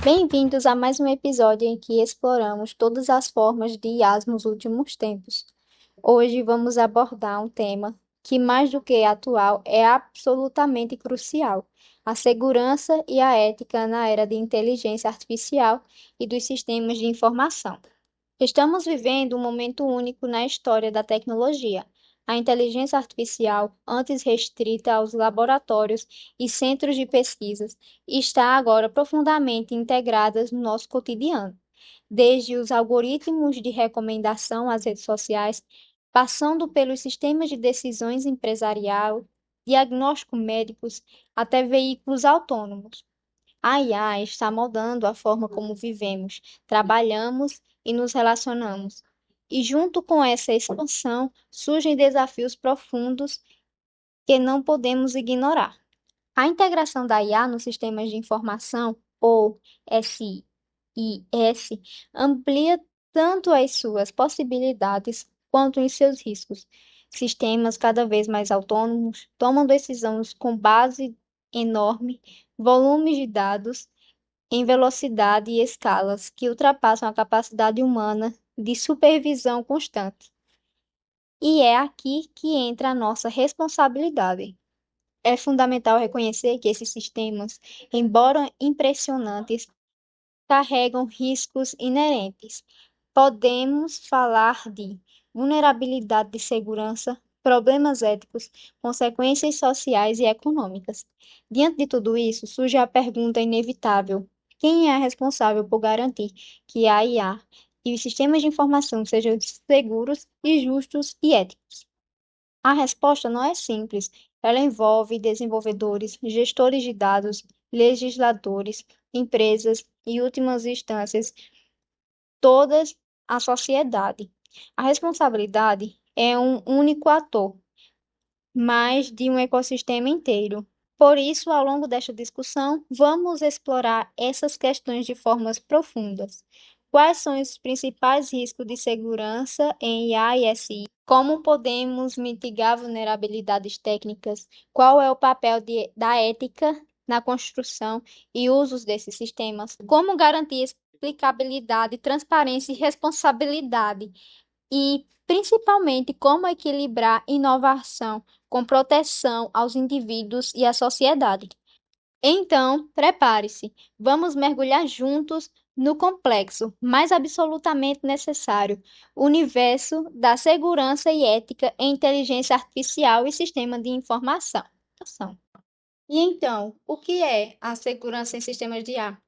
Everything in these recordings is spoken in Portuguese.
Bem-vindos a mais um episódio em que exploramos todas as formas de IAs nos últimos tempos. Hoje vamos abordar um tema que, mais do que atual, é absolutamente crucial: a segurança e a ética na era de inteligência artificial e dos sistemas de informação. Estamos vivendo um momento único na história da tecnologia. A inteligência artificial, antes restrita aos laboratórios e centros de pesquisas, está agora profundamente integrada no nosso cotidiano. Desde os algoritmos de recomendação às redes sociais, passando pelos sistemas de decisões empresarial, diagnóstico médicos, até veículos autônomos. A IA está moldando a forma como vivemos, trabalhamos e nos relacionamos. E junto com essa expansão, surgem desafios profundos que não podemos ignorar. A integração da IA nos sistemas de informação, ou SIS, amplia tanto as suas possibilidades quanto os seus riscos. Sistemas cada vez mais autônomos tomam decisões com base enorme, volumes de dados em velocidade e escalas que ultrapassam a capacidade humana de supervisão constante. E é aqui que entra a nossa responsabilidade. É fundamental reconhecer que esses sistemas, embora impressionantes, carregam riscos inerentes. Podemos falar de vulnerabilidade de segurança, problemas éticos, consequências sociais e econômicas. Diante de tudo isso, surge a pergunta inevitável: quem é responsável por garantir que a IA e os sistemas de informação sejam seguros e justos e éticos? A resposta não é simples. Ela envolve desenvolvedores, gestores de dados, legisladores, empresas e, últimas instâncias, todas a sociedade. A responsabilidade é um único ator, mas de um ecossistema inteiro. Por isso, ao longo desta discussão, vamos explorar essas questões de formas profundas. Quais são os principais riscos de segurança em IA e SI? Como podemos mitigar vulnerabilidades técnicas? Qual é o papel da ética na construção e usos desses sistemas? Como garantir explicabilidade, transparência e responsabilidade? E, principalmente, como equilibrar inovação com proteção aos indivíduos e à sociedade. Então, prepare-se, vamos mergulhar juntos no complexo, mas absolutamente necessário, universo da segurança e ética em inteligência artificial e sistema de informação. E então, o que é a segurança em sistemas de IA?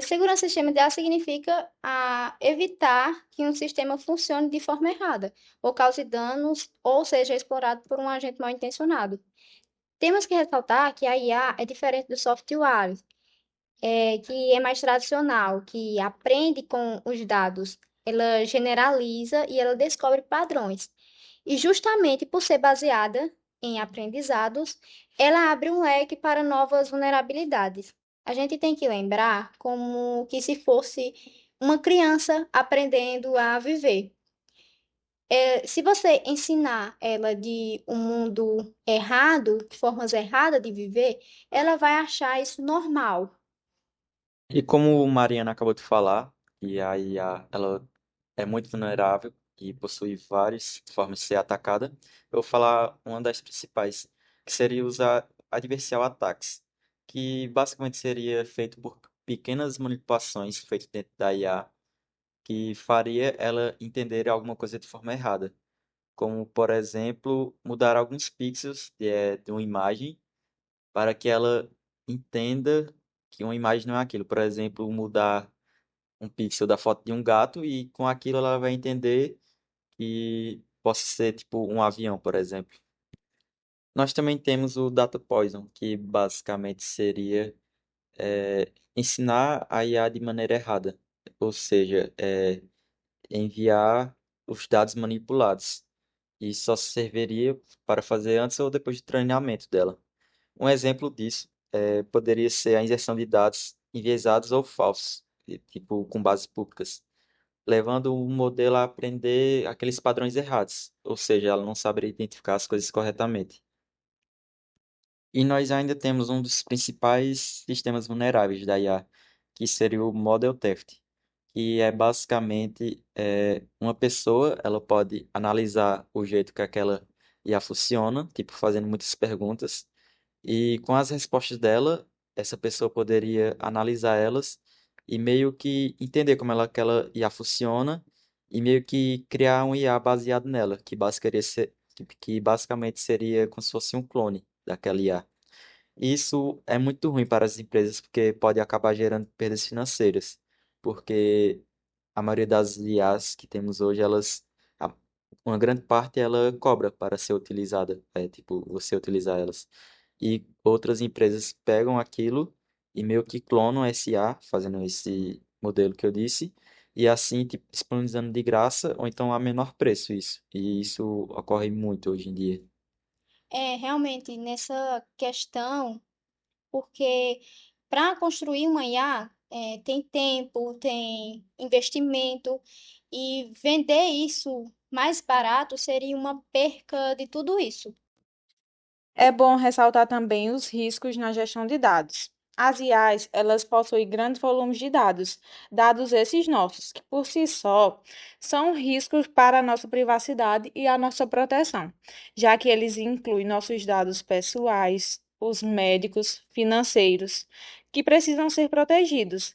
Segurança em sistema de IA significa evitar que um sistema funcione de forma errada, ou cause danos, ou seja explorado por um agente mal intencionado. Temos que ressaltar que a IA é diferente do software, que é mais tradicional, que aprende com os dados, ela generaliza e ela descobre padrões. E justamente por ser baseada em aprendizados, ela abre um leque para novas vulnerabilidades. A gente tem que lembrar como que se fosse uma criança aprendendo a viver. Se você ensinar ela de um mundo errado, de formas erradas de viver, ela vai achar isso normal. E como Mariana acabou de falar, que a IA ela é muito vulnerável e possui várias formas de ser atacada, eu vou falar uma das principais, que seria usar adversarial attacks, que basicamente seria feito por pequenas manipulações feitas dentro da IA, que faria ela entender alguma coisa de forma errada, como, por exemplo, mudar alguns pixels de uma imagem para que ela entenda que uma imagem não é aquilo. Por exemplo, mudar um pixel da foto de um gato e com aquilo ela vai entender que possa ser tipo um avião, por exemplo. Nós também temos o Data Poison, que basicamente seria ensinar a IA de maneira errada, ou seja, enviar os dados manipulados. E só serviria para fazer antes ou depois do treinamento dela. Um exemplo disso poderia ser a injeção de dados enviesados ou falsos, tipo com bases públicas, levando o modelo a aprender aqueles padrões errados, ou seja, ela não saberia identificar as coisas corretamente. E nós ainda temos um dos principais sistemas vulneráveis da IA, que seria o Model Theft, que é basicamente uma pessoa, ela pode analisar o jeito que aquela IA funciona, tipo fazendo muitas perguntas, e com as respostas dela, essa pessoa poderia analisar elas e meio que entender como aquela IA funciona e meio que criar um IA baseado nela, que basicamente seria como se fosse um clone daquela IA. Isso é muito ruim para as empresas porque pode acabar gerando perdas financeiras, porque a maioria das IAs que temos hoje, a- uma grande parte ela cobra para ser utilizada, tipo, você utilizar elas. E outras empresas pegam aquilo e meio que clonam esse IA, fazendo esse modelo que eu disse, e assim, tipo, disponibilizando de graça ou então a menor preço isso. E isso ocorre muito hoje em dia. É, realmente, nessa questão, porque para construir uma IA, tem tempo, tem investimento, e vender isso mais barato seria uma perca de tudo isso. É bom ressaltar também os riscos na gestão de dados. As IAs, elas possuem grandes volumes de dados, dados esses nossos, que por si só são riscos para a nossa privacidade e a nossa proteção, já que eles incluem nossos dados pessoais, os médicos, financeiros, que precisam ser protegidos.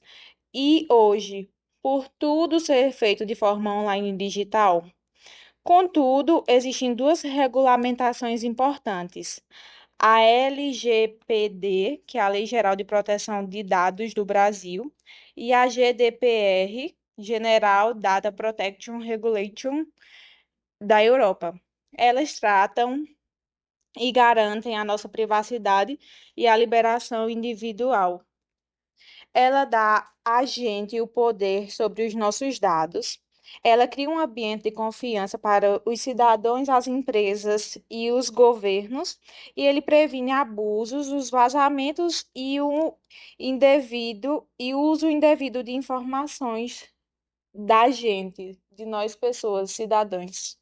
E hoje, por tudo ser feito de forma online e digital, contudo, existem duas regulamentações importantes. A LGPD, que é a Lei Geral de Proteção de Dados do Brasil, e a GDPR, General Data Protection Regulation da Europa. Elas tratam e garantem a nossa privacidade e a liberação individual. Ela dá a gente o poder sobre os nossos dados. Ela cria um ambiente de confiança para os cidadãos, as empresas e os governos, e ele previne abusos, os vazamentos e o uso indevido de informações da gente, de nós pessoas, cidadãos.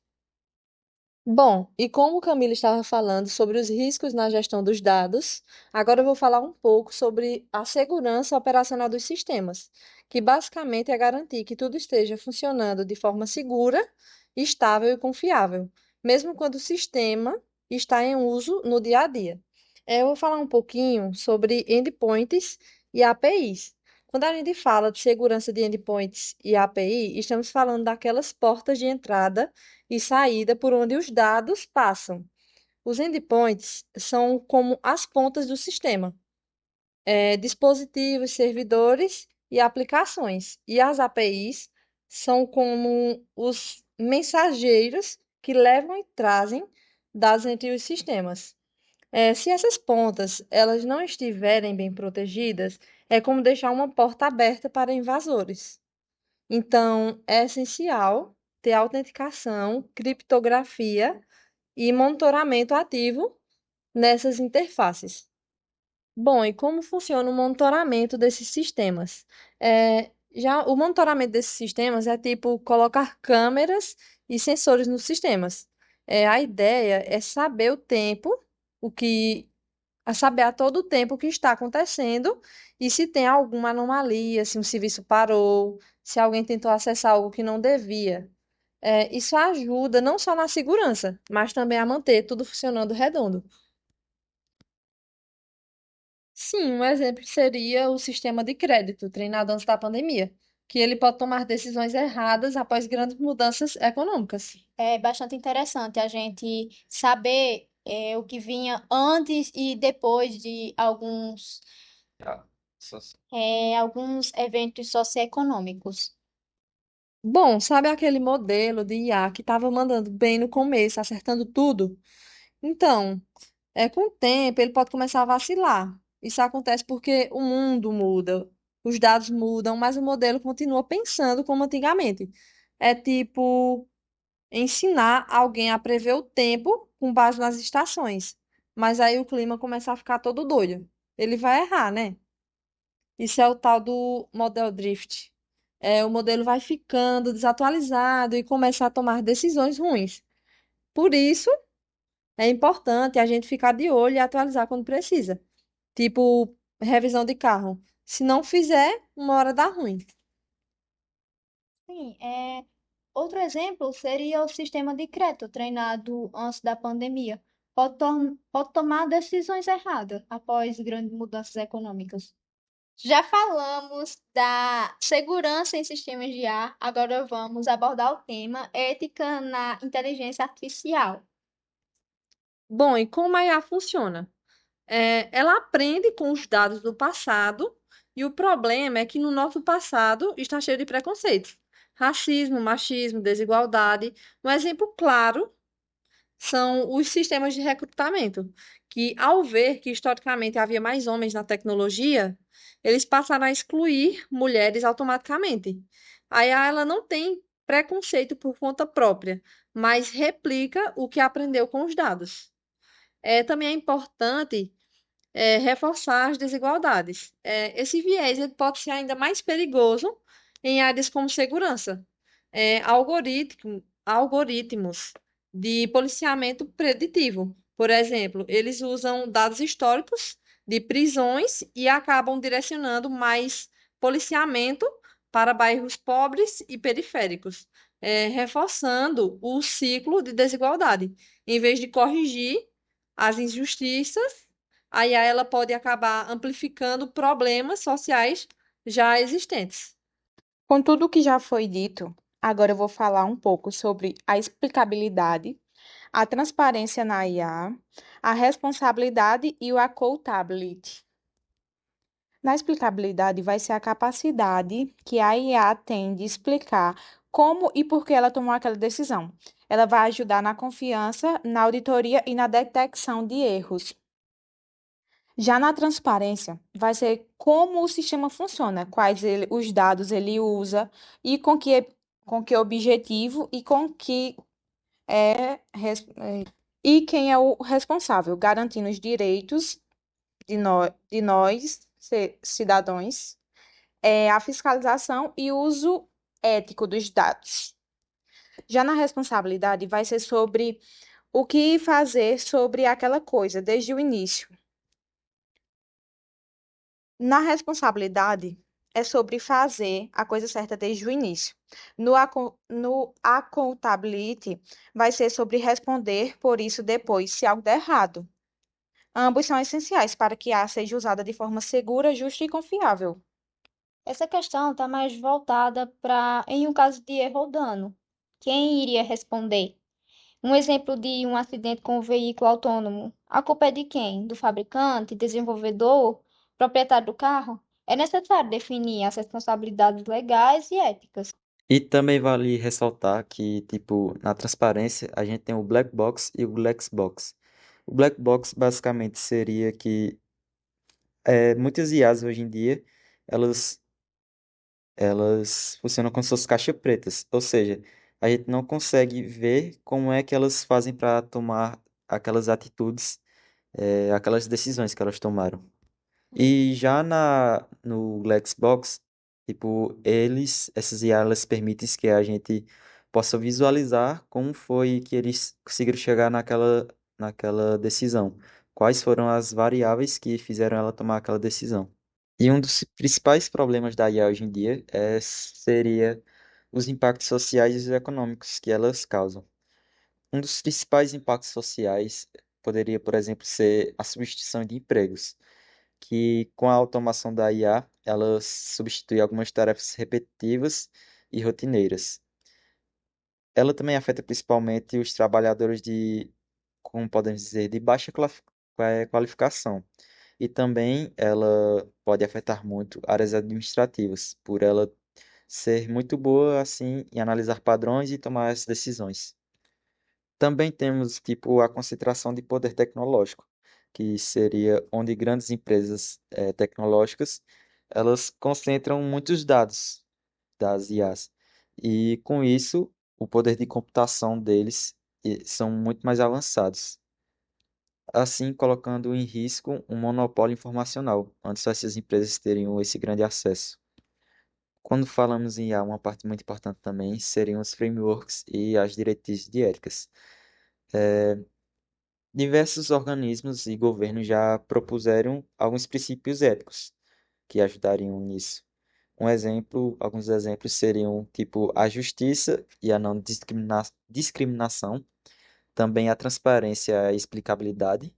Bom, e como o Camilo estava falando sobre os riscos na gestão dos dados, agora eu vou falar um pouco sobre a segurança operacional dos sistemas, que basicamente é garantir que tudo esteja funcionando de forma segura, estável e confiável, mesmo quando o sistema está em uso no dia a dia. Eu vou falar um pouquinho sobre endpoints e APIs. Quando a gente fala de segurança de endpoints e API, estamos falando daquelas portas de entrada e saída por onde os dados passam. Os endpoints são como as pontas do sistema, dispositivos, servidores e aplicações. E as APIs são como os mensageiros que levam e trazem dados entre os sistemas. Se essas pontas elas não estiverem bem protegidas, é como deixar uma porta aberta para invasores. Então, é essencial ter autenticação, criptografia e monitoramento ativo nessas interfaces. Bom, e como funciona o monitoramento desses sistemas? Já o monitoramento desses sistemas é tipo colocar câmeras e sensores nos sistemas. A ideia é saber o tempo, o que a saber a todo tempo o que está acontecendo e se tem alguma anomalia, se um serviço parou, se alguém tentou acessar algo que não devia. Isso ajuda não só na segurança, mas também a manter tudo funcionando redondo. Sim, um exemplo seria o sistema de crédito treinado antes da pandemia, que ele pode tomar decisões erradas após grandes mudanças econômicas. É bastante interessante a gente saber o que vinha antes e depois de Ah, só- alguns eventos socioeconômicos. Bom, sabe aquele modelo de IA que estava mandando bem no começo, acertando tudo? Então, com o tempo ele pode começar a vacilar. Isso acontece porque o mundo muda, os dados mudam, mas o modelo continua pensando como antigamente. É tipo ensinar alguém a prever o tempo com base nas estações. Mas aí o clima começa a ficar todo doido. Ele vai errar, né? Isso é o tal do model drift. O modelo vai ficando desatualizado e começa a tomar decisões ruins. Por isso, é importante a gente ficar de olho e atualizar quando precisa. Tipo, revisão de carro. Se não fizer, uma hora dá ruim. Sim, outro exemplo seria o sistema de crédito treinado antes da pandemia. Pode tomar decisões erradas após grandes mudanças econômicas. Já falamos da segurança em sistemas de IA, agora vamos abordar o tema ética na inteligência artificial. Bom, e como a IA funciona? Ela aprende com os dados do passado, e o problema é que no nosso passado está cheio de preconceitos. Racismo, machismo, desigualdade. Um exemplo claro são os sistemas de recrutamento, que, ao ver que historicamente havia mais homens na tecnologia, eles passaram a excluir mulheres automaticamente. A IA ela não tem preconceito por conta própria, mas replica o que aprendeu com os dados. Também é importante reforçar as desigualdades. Esse viés ele pode ser ainda mais perigoso em áreas como segurança. Algoritmos de policiamento preditivo, por exemplo, eles usam dados históricos de prisões e acabam direcionando mais policiamento para bairros pobres e periféricos, reforçando o ciclo de desigualdade. Em vez de corrigir as injustiças, a IA ela pode acabar amplificando problemas sociais já existentes. Com tudo o que já foi dito, agora eu vou falar um pouco sobre a explicabilidade, a transparência na IA, a responsabilidade e o accountability. Na explicabilidade, vai ser a capacidade que a IA tem de explicar como e por que ela tomou aquela decisão. Ela vai ajudar na confiança, na auditoria e na detecção de erros. Já na transparência, vai ser como o sistema funciona, os dados ele usa e com que objetivo e com que e quem é o responsável, garantindo os direitos de nós, cidadãos, a fiscalização e uso ético dos dados. Já na responsabilidade, vai ser sobre o que fazer sobre aquela coisa desde o início. Na responsabilidade, é sobre fazer a coisa certa desde o início. No accountability, vai ser sobre responder por isso depois, se algo der errado. Ambos são essenciais para que a seja usada de forma segura, justa e confiável. Essa questão está mais voltada para, em um caso de erro ou dano, quem iria responder? Um exemplo de um acidente com um veículo autônomo. A culpa é de quem? Do fabricante, desenvolvedor, proprietário do carro? É necessário definir as responsabilidades legais e éticas. E também vale ressaltar que, tipo, na transparência, a gente tem o black box e o black box. O black box basicamente seria que muitas IAs hoje em dia, elas, elas funcionam como se fossem caixas pretas. Ou seja, a gente não consegue ver como é que elas fazem para tomar aquelas atitudes, aquelas decisões que elas tomaram. E já no Lexbox, tipo, essas IA, elas permitem que a gente possa visualizar como foi que eles conseguiram chegar naquela decisão. Quais foram as variáveis que fizeram ela tomar aquela decisão. E um dos principais problemas da IA hoje em dia seria os impactos sociais e econômicos que elas causam. Um dos principais impactos sociais poderia, por exemplo, ser a substituição de empregos que com a automação da IA, ela substitui algumas tarefas repetitivas e rotineiras. Ela também afeta principalmente os trabalhadores como podemos dizer, de baixa qualificação. E também ela pode afetar muito áreas administrativas, por ela ser muito boa assim em analisar padrões e tomar as decisões. Também temos tipo a concentração de poder tecnológico, que seria onde grandes empresas tecnológicas elas concentram muitos dados das IAs. E com isso, o poder de computação deles são muito mais avançados. Assim, colocando em risco um monopólio informacional, antes essas empresas teriam esse grande acesso. Quando falamos em IA, uma parte muito importante também seriam os frameworks e as diretrizes de éticas. Diversos organismos e governos já propuseram alguns princípios éticos, que ajudariam nisso. Alguns exemplos seriam tipo a justiça e a não discriminação, também a transparência e a explicabilidade,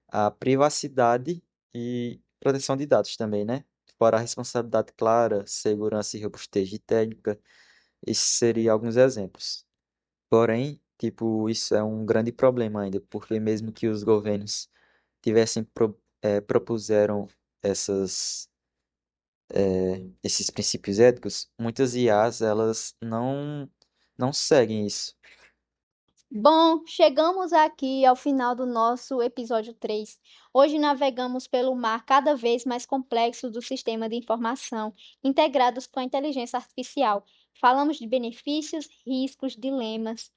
a privacidade e proteção de dados também, né? Fora a responsabilidade clara, segurança e robustez de técnica, esses seriam alguns exemplos. Porém, tipo, isso é um grande problema ainda, porque mesmo que os governos propuseram essas, esses princípios éticos, muitas IAs, elas não seguem isso. Bom, chegamos aqui ao final do nosso episódio 3. Hoje navegamos pelo mar cada vez mais complexo do sistema de informação, integrados com a inteligência artificial. Falamos de benefícios, riscos, dilemas.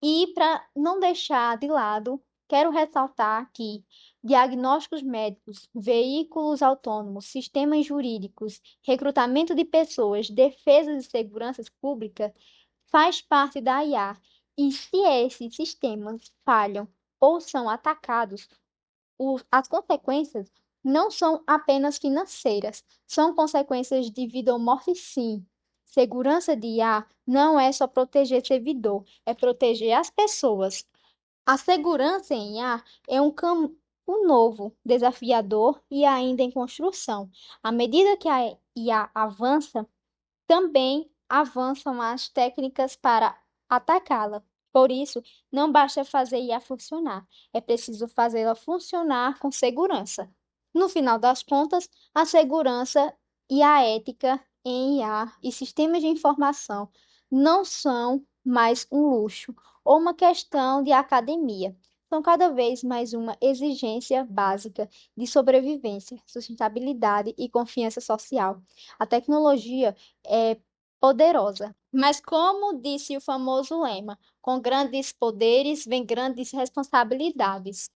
E para não deixar de lado, quero ressaltar que diagnósticos médicos, veículos autônomos, sistemas jurídicos, recrutamento de pessoas, defesa de segurança pública faz parte da IA. E se esses sistemas falham ou são atacados, as consequências não são apenas financeiras, são consequências de vida ou morte, sim. Segurança de IA não é só proteger servidor, é proteger as pessoas. A segurança em IA é um campo novo, desafiador e ainda em construção. À medida que a IA avança, também avançam as técnicas para atacá-la. Por isso, não basta fazer IA funcionar, é preciso fazê-la funcionar com segurança. No final das contas, a segurança e a ética em IA e sistemas de informação não são mais um luxo ou uma questão de academia. São cada vez mais uma exigência básica de sobrevivência, sustentabilidade e confiança social. A tecnologia é poderosa. Mas, como disse o famoso lema, com grandes poderes vem grandes responsabilidades.